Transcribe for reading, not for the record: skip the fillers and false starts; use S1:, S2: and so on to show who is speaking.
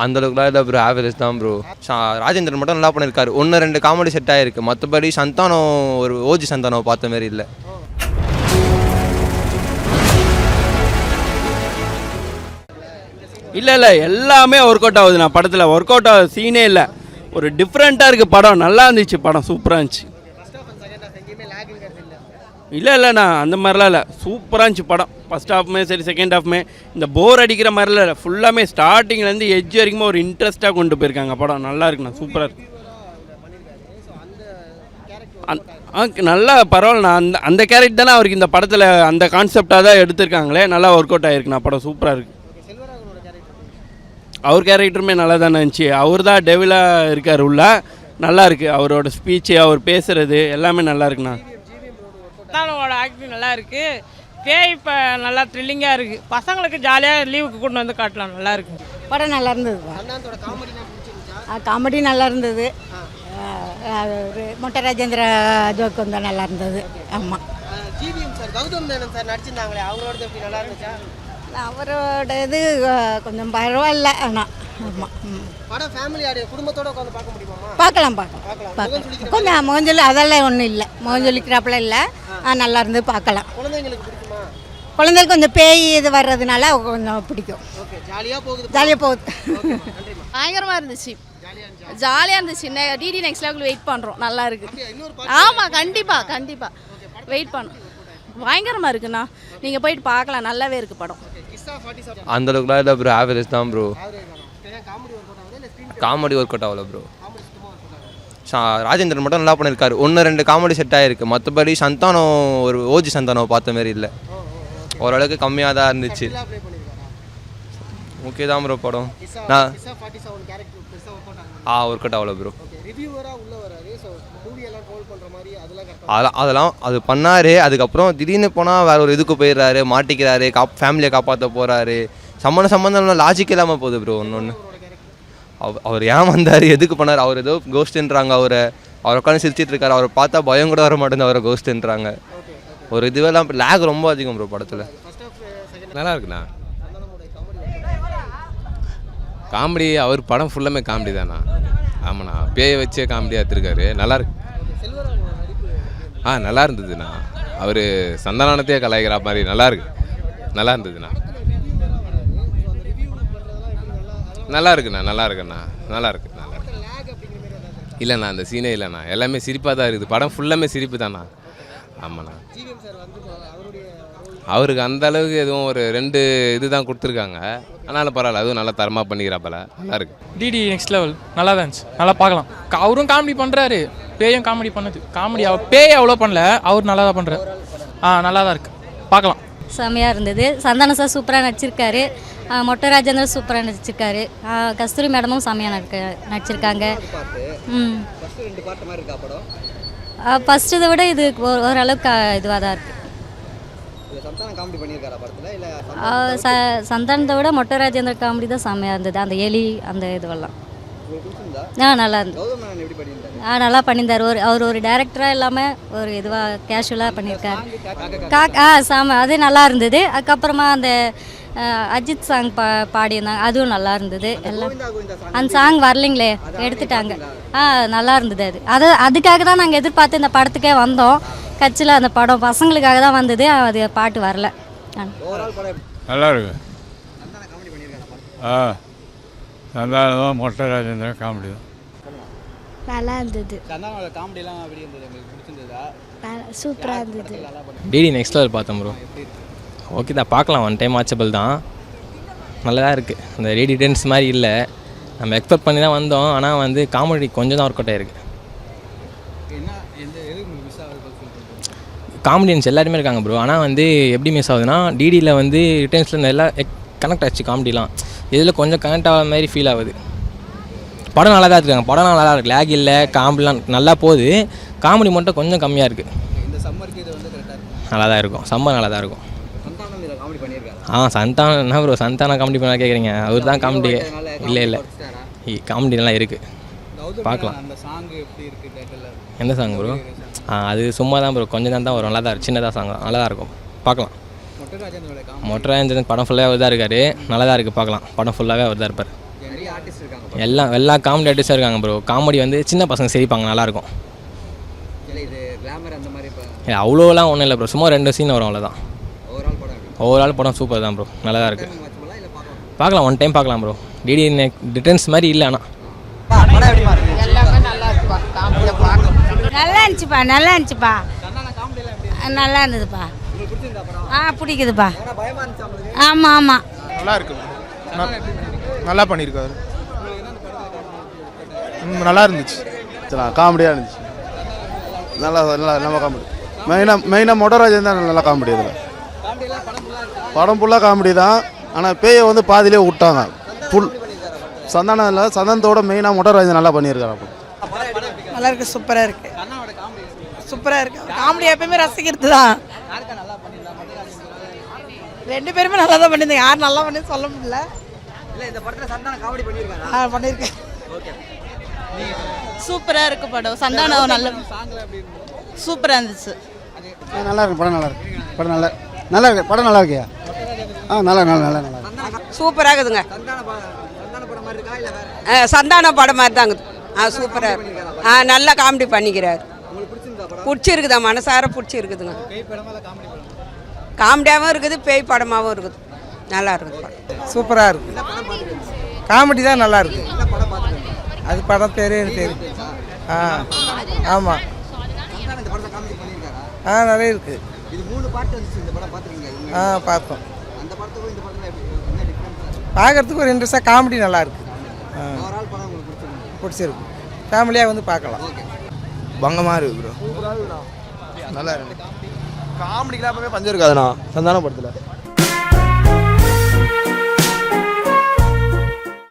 S1: அந்தளவுக்குலாம் இல்லை bro, average தான் bro. Rajendran மட்டும் நல்லா பண்ணியிருக்காரு, 1-2 காமெடி செட் ஆகிருக்கு. மற்றபடி சந்தானம் ஒரு ஓஜி சந்தானம் பார்த்த மாதிரி இல்லை.
S2: இல்லை எல்லாமே ஒர்க் அவுட் ஆகுது. நான் படத்தில் ஒர்க் அவுட் ஆகுது சீனே இல்லை. ஒரு டிஃப்ரெண்ட்டாக இருக்குது படம். நல்லா இருந்துச்சு படம், சூப்பராக இருந்துச்சு. இல்லைண்ணா அந்த மாதிரிலாம் இல்லை, சூப்பராக இருந்துச்சு படம். ஃபஸ்ட் ஹாஃப்மே சரி செகண்ட் ஹாஃப்மே இந்த போர் அடிக்கிற மாதிரிலாம் இல்லை. ஃபுல்லாமே ஸ்டார்டிங்லேருந்து எட்ஜ் வரைக்குமே ஒரு இன்ட்ரெஸ்ட்டாக கொண்டு போயிருக்காங்க படம். நல்லா இருக்குண்ணா, சூப்பராக இருக்கு. நல்லா பரவாயில்லண்ணா. அந்த கேரக்டர் தானே அவருக்கு இந்த படத்தில் அந்த கான்செப்டாக தான் எடுத்திருக்காங்களே. நல்லா ஒர்க் அவுட் ஆகிருக்குண்ணா படம், சூப்பராக இருக்குது. அவர் கேரக்டருமே நல்லா தானே இருந்துச்சு. அவர் தான் டெவிலாக இருக்கார் உள்ள. நல்லா இருக்குது அவரோட ஸ்பீச்சு, அவர் பேசுகிறது எல்லாமே நல்லா இருக்குண்ணா.
S3: சந்தானோட ஆக்டிங் நல்லா இருக்குது. பேய் இப்போ நல்லா த்ரில்லிங்காக இருக்குது. பசங்களுக்கு ஜாலியாக லீவுக்கு கொண்டு வந்து காட்டலாம். நல்லா இருக்குது
S4: படம். நல்லா இருந்தது. காமெடி நல்லா இருந்தது. மொட்டை ராஜேந்திர ஜோக்கு வந்து நல்லா இருந்தது. ஆமாம்.
S5: கௌதம் மேனன் சார் நடிச்சிருந்தாங்களே, அவங்களோட எப்படி நல்லா இருந்துச்சா?
S4: அவரோட இது கொஞ்சம் பரவாயில்ல. ஆனால் ஆமாம்,
S5: படம் ஃபேமிலி குடும்பத்தோட உட்காந்து பார்க்க முடியுமா?
S4: பார்க்கலாம். கொஞ்சம் முகஞ்சொல்லி அதெல்லாம் ஒன்றும் இல்லை, முகஞ்சொல்லிக்கிறாப்புல இல்லை. நல்லா இருந்து பார்க்கலாம்.
S5: குழந்தைங்களுக்கு பிடிக்குமா?
S4: குழந்தைங்களுக்கு கொஞ்சம் பேய் இது வர்றதுனால கொஞ்சம் பிடிக்கும்.
S5: ஜாலியாக போகுது.
S6: பயங்கரமாக இருந்துச்சு, ஜாலியாக இருந்துச்சு. டிடி நெக்ஸ்ட் லெவலுக்கு வெயிட் பண்ணுறோம். நல்லா இருக்குது. ஆமாம், கண்டிப்பாக வெயிட் பண்ணும். பயங்கரமாக இருக்குண்ணா, நீங்கள் போயிட்டு பார்க்கலாம். நல்லாவே இருக்குது படம்.
S1: அந்தளவுக்குலாம் இல்லை ப்ரோ, ஆவரேஜ் தான் ப்ரோ. காமெடி ஒர்க் அவுட் ஆகல ப்ரோ. ராஜேந்திரன் மட்டும் நல்லா பண்ணியிருக்காரு, 1-2 காமெடி செட் ஆகிருக்கு. மற்றபடி சந்தானம் ஒரு ஓஜி சந்தானம் பார்த்த மாதிரி இல்லை. ஓரளவுக்கு கம்மியாக தான் இருந்துச்சு. ஓகே தான் ப்ரோ படம். நான் ஒர்க் அவுட் ஆகல ப்ரோ. அதெல்லாம் அது பண்ணார். அதுக்கப்புறம் திடீர்னு போனால் வேறு ஒரு இதுக்கு போயிடுறாரு, மாட்டிக்கிறாரு, ஃபேமிலியை காப்பாற்ற போகிறாரு. சம்மந்தம் லாஜிக் இல்லாமல் போகுது ப்ரோ. ஒன்று அவர் ஏன் வந்தார், எதுக்கு பண்ணார்? அவர் ஏதோ கோஸ்ட்டுன்றாங்க. அவரை உட்காந்து சிரிச்சிட்டு இருக்காரு. அவரை பார்த்தா பயம் கூட வர மாட்டேங்குது, அவரை கோஸ்ட்டுன்றாங்க. ஒரு இதுவெல்லாம் லேக் ரொம்ப அதிகம் ப்ரோ படத்தில்.
S7: நல்லா இருக்குண்ணா காமெடி. அவர் படம் ஃபுல்லாமே காமெடி தானா? ஆமாண்ணா, பேயை வச்சே காமெடியாக எடுத்துருக்காரு. நல்லா இருக்கு. நல்லா இருந்ததுண்ணா. அவர் சந்தானத்தையே கலாய்க்கிற மாதிரி நல்லா இருந்ததுண்ணா. நல்லா இருக்கு. இல்லைண்ணா அந்த சீனே இல்லைண்ணா, எல்லாமே சிரிப்பாக தான் இருக்குது. படம் ஃபுல்லாமே சிரிப்பு தாண்ணா. ஆமாண்ணா, அவருக்கு அந்த அளவுக்கு எதுவும் ஒரு 2 இதுதான் கொடுத்துருக்காங்க. ஆனாலும் பரவாயில்ல, அதுவும் நல்லா தரமாக பண்ணிக்கிறாப்பல. நல்லா இருக்கு.
S8: டிடி நெக்ஸ்ட் லெவல் நல்லா தான் இருந்துச்சு, நல்லா பார்க்கலாம். அவரும் காமெடி பண்ணுறாரு, பேயும் காமெடி பண்ணுது. காமெடி பேய் அவ்வளோ பண்ணல, அவர் நல்லா தான் பண்ணுறாரு. நல்லா தான் இருக்குது, பார்க்கலாம்.
S9: செம்மையாக இருந்தது. சந்தானம் சார் சூப்பராக நடிச்சிருக்காரு. மொட்டை ராஜேந்திரன் சூப்பராக நடிச்சிருக்காரு. கஸ்தூரி மேடமும் செம்மையாக நடிச்சிருக்காங்க. ஃபஸ்ட்டு இதை விட இது ஓரளவுக்கு இதுவாக தான் இருக்குது. சந்தானத்தை விட மொட்டை ராஜேந்திர காமெடி தான் செம்மையாக இருந்தது. அந்த எலி அந்த இதுவெல்லாம் நல்லா இருந்தது. நல்லா பண்ணியிருந்தார். அவர் ஒரு டைரக்டராக இல்லாமல் ஒரு இதுவாக கேஷுவலாக பண்ணியிருக்காரு. சாம அது நல்லா இருந்தது. அதுக்கப்புறமா அந்த அஜித் சாங் பாடியிருந்தாங்க, அதுவும் நல்லா இருந்தது. எல்லாம் அந்த சாங் வரலைங்களே, எடுத்துட்டாங்க. நல்லா இருந்தது. அதுக்காக தான் நாங்கள் எதிர்பார்த்து இந்த படத்துக்கே வந்தோம். கட்சியில் அந்த படம் பசங்களுக்காக தான் வந்தது, அது பாட்டு வரல.
S10: நல்லா இருக்கு. சந்தானம் மொட்டை ராஜேந்திரன் காமெடி தான்
S9: நல்லா இருந்தது. சூப்பராக இருந்தது.
S11: டிடி நெக்ஸ்ட் லெவல் பார்த்தோம் ப்ரோ. ஓகே தான், பார்க்கலாம். 1 டைம் வாட்சபிள் தான். நல்லா தான் இருக்குது. அந்த ரேடி டென்ஸ் மாதிரி இல்லை, நம்ம எக்ஸ்பெக்ட் பண்ணி தான் வந்தோம். ஆனால் வந்து காமெடி கொஞ்சம் தான் ஒர்க் அவுட் ஆகிருக்கு. காமெடியன்ஸ் எல்லாருமே இருக்காங்க ப்ரோ. ஆனால் வந்து எப்படி மிஸ் ஆகுதுன்னா, டிடியில் வந்து ரிட்டர்ன்ஸில் எல்லாம் கனெக்ட் ஆச்சு காமெடிலாம். இதில் கொஞ்சம் கனெக்ட் ஆகிற மாதிரி ஃபீல் ஆகுது. படம் நல்லா தான் இருக்காங்க, படம் நல்லா தான் இருக்குது. லேக் இல்லை, காமெடிலாம் நல்லா போகுது. காமெடி மட்டும் கொஞ்சம் கம்மியாக இருக்குது. நல்லா தான் இருக்கும், சம்மர் நல்லா தான் இருக்கும். சந்தானம் என்ன ப்ரோ, சந்தானம் காமெடி பண்ண கேட்குறீங்க? அவர் தான் காமெடி. இல்லை காமெடி நல்லா இருக்குது, பார்க்கலாம். எந்த சாங் ப்ரோ? அது சும்மா தான் ப்ரோ, கொஞ்சம் தான் வரும். நல்லா தான் சின்னதாக சாங், நல்லா தான் இருக்கும், பார்க்கலாம். மொட்டை ராஜேந்திரன் படம் ஃபுல்லாகவே அவர் தான் இருக்கார். நல்லா தான் இருக்குது, பார்க்கலாம். படம் ஃபுல்லாகவே அவர் தான் இருப்பார். எல்லா காமெடி ஆர்டிஸ்டாக இருக்காங்க ப்ரோ. காமெடி வந்து சின்ன பசங்க சிரிப்பாங்க, நல்லாயிருக்கும். அவ்வளோலாம் ஒன்றும் இல்லை ப்ரோ, சும்மா 2 சீன் வரும், அவ்வளோதான். ஓவரால் படம் சூப்பர் தான் ப்ரோ, நல்லா தான் இருக்குது. பார்க்கலாம், ஒன் டைம் பார்க்கலாம் ப்ரோ. டிடி ரிட்டர்ன்ஸ் மாதிரி இல்லை, ஆனால்
S4: நல்லா இருந்துச்சுப்பா, நல்லா இருந்துச்சுப்பா, நல்லா இருந்ததுப்பா. பிடிக்குதுப்பா. ஆமாம் ஆமாம்,
S12: நல்லா இருக்கு, நல்லா பண்ணியிருக்காரு, நல்லா இருந்துச்சு,
S13: காமெடியாக இருந்துச்சு. நம்ம காமெடி மெயினாக மொடராஜன் தான் நல்லா காமெடி. இதில் படம் ஃபுல்லாக காமெடி தான். ஆனால் பேயை வந்து பாதியிலே விட்டாங்க. சந்தானம் இல்லை, சந்தானத்தோட மெயினாக மொடராஜன் நல்லா பண்ணியிருக்காரு.
S3: நல்லா இருக்கு, சூப்பராக இருக்கு, சூப்பராக இருக்கு. காமெடி எப்பயுமே ரசிக்கிறது தான். 2 பேருமே நல்லா தான் பண்ணியிருந்தாங்க. யார் நல்லா பண்ணி சொல்ல முடியல. பண்ணியிருக்கேன்.
S6: சூப்பராக இருக்கு படம். சந்தானம் நல்ல சூப்பராக இருந்துச்சு.
S13: நல்லா இருக்கு படம், நல்லா இருக்கு படம், நல்லா இருக்கு படம், நல்லா இருக்கியா? நல்லா
S3: சூப்பராக இருக்குதுங்க. சந்தான படம் மாதிரி தாங்க. சூப்பராக இருக்கு. நல்லா காமெடி பண்ணிக்கிறார். பிடிச்சிருக்குதா, மனசார பிடிச்சிருக்குதுங்க. காமெடியாகவும் இருக்குது, பேய் படமாகவும் இருக்குது. நல்லா இருக்குது படம், சூப்பராக இருக்குது. காமெடி தான் நல்லா இருக்கு. அது படம் பேரே தெரியும். ஆமாம், நிறைய இருக்கு. பார்த்தோம். பார்க்கறதுக்கு ஒரு இன்ட்ரெஸ்டாக காமெடி நல்லா இருக்கு. பிடிச்சிருக்கு, ஃபேமிலியாக வந்து பார்க்கலாம்.
S12: பங்கமாக இருக்கு ப்ரோ, நல்லா இருக்கு. காமெடிக்கெலாம் எப்பவுமே பஞ்சம் இருக்காதுண்ணா சந்தான படத்தில்.